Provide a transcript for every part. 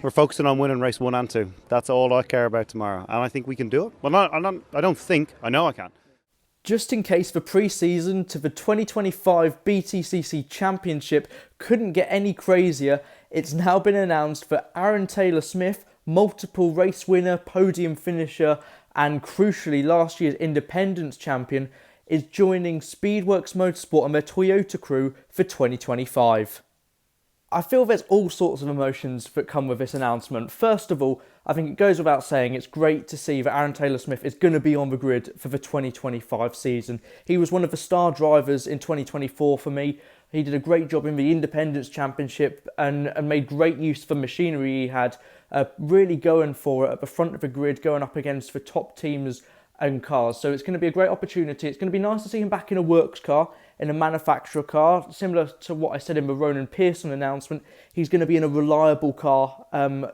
we're focusing on winning race 1 and 2. That's all I care about tomorrow, and I think we can do it. Well, I don't think, I know I can. Just in case the pre-season to the 2025 BTCC Championship couldn't get any crazier, it's now been announced that Aaron Taylor-Smith, multiple race winner, podium finisher, and crucially last year's Independence champion, is joining SPEEDWORKS Motorsport and their Toyota crew for 2025. I feel there's all sorts of emotions that come with this announcement. First of all, I think it goes without saying it's great to see that Aaron Taylor-Smith is going to be on the grid for the 2025 season. He was one of the star drivers in 2024 for me. He did a great job in the Independence Championship and made great use of the machinery he had, really going for it at the front of the grid, going up against the top teams and cars. So it's going to be a great opportunity. It's going to be nice to see him back in a works car, in a manufacturer car, similar to what I said in the Ronan Pearson announcement. He's going to be in a reliable car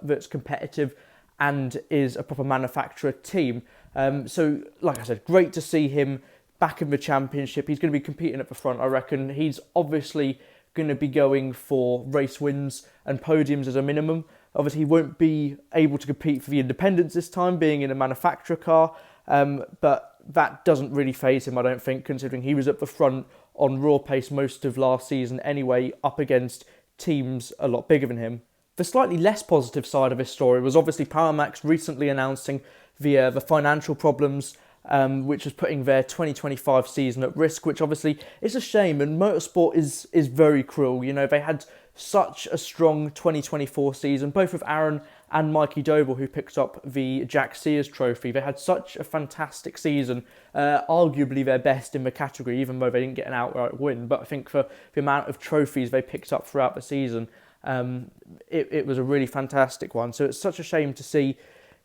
that's competitive and is a proper manufacturer team. So, like I said, great to see him back in the championship. He's going to be competing at the front, I reckon. He's obviously going to be going for race wins and podiums as a minimum. Obviously, he won't be able to compete for the Independence this time, being in a manufacturer car, but that doesn't really faze him, I don't think, considering he was at the front on raw pace most of last season anyway, up against teams a lot bigger than him. The slightly less positive side of this story was obviously Powermax recently announcing the financial problems, which was putting their 2025 season at risk, which obviously is a shame, and motorsport is very cruel. You know, they had such a strong 2024 season, both with Aaron and Mikey Doble, who picked up the Jack Sears trophy. They had such a fantastic season, arguably their best in the category, even though they didn't get an outright win. But I think for the amount of trophies they picked up throughout the season, it was a really fantastic one. So it's such a shame to see,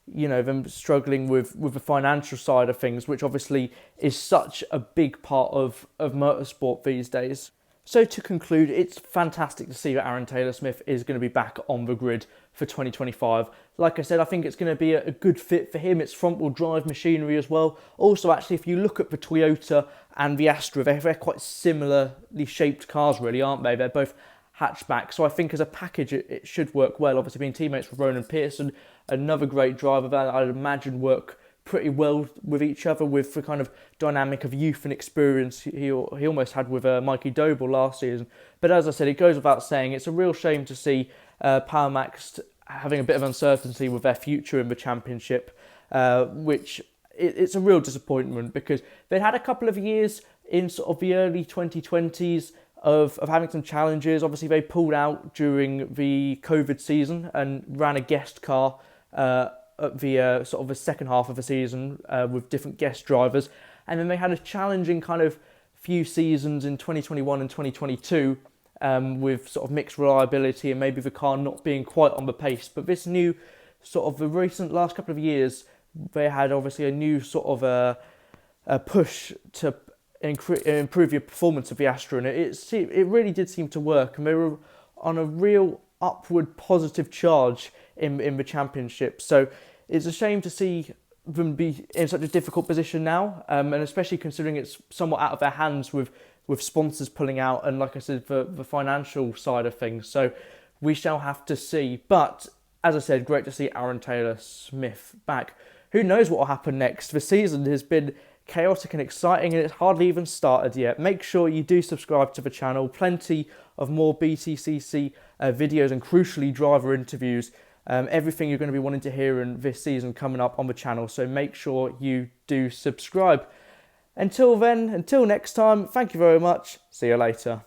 you know, them struggling with the financial side of things, which obviously is such a big part of motorsport these days. So to conclude, it's fantastic to see that Aaron Taylor-Smith is going to be back on the grid for 2025. Like I said, I think it's going to be a good fit for him. It's front-wheel drive machinery as well. Also, actually, if you look at the Toyota and the Astra, they're quite similarly shaped cars, really, aren't they? They're both hatchback. So I think as a package, it should work well. Obviously, being teammates with Ronan Pearson, another great driver that I'd imagine work pretty well with each other, with the kind of dynamic of youth and experience he almost had with Mikey Doble last season. But as I said, it goes without saying, it's a real shame to see Powermax having a bit of uncertainty with their future in the championship, which it's a real disappointment because they'd had a couple of years in sort of the early 2020s of having some challenges. Obviously, they pulled out during the COVID season and ran a guest car at the sort of the second half of the season with different guest drivers. And then they had a challenging kind of few seasons in 2021 and 2022 with sort of mixed reliability and maybe the car not being quite on the pace. But this new sort of the recent last couple of years, they had obviously a new sort of a push to improve your performance of the Astra, and it really did seem to work, and they were on a real upward positive charge in the championship. So it's a shame to see them be in such a difficult position now, and especially considering it's somewhat out of their hands with sponsors pulling out and, like I said, the financial side of things. So we shall have to see. But as I said, great to see Aaron Taylor-Smith back. Who knows what will happen next? The season has been chaotic and exciting, and it's hardly even started yet. Make sure you do subscribe to the channel. Plenty of more BTCC videos and crucially driver interviews. Everything you're going to be wanting to hear in this season coming up on the channel. So make sure you do subscribe. Until then, until next time, thank you very much. See you later.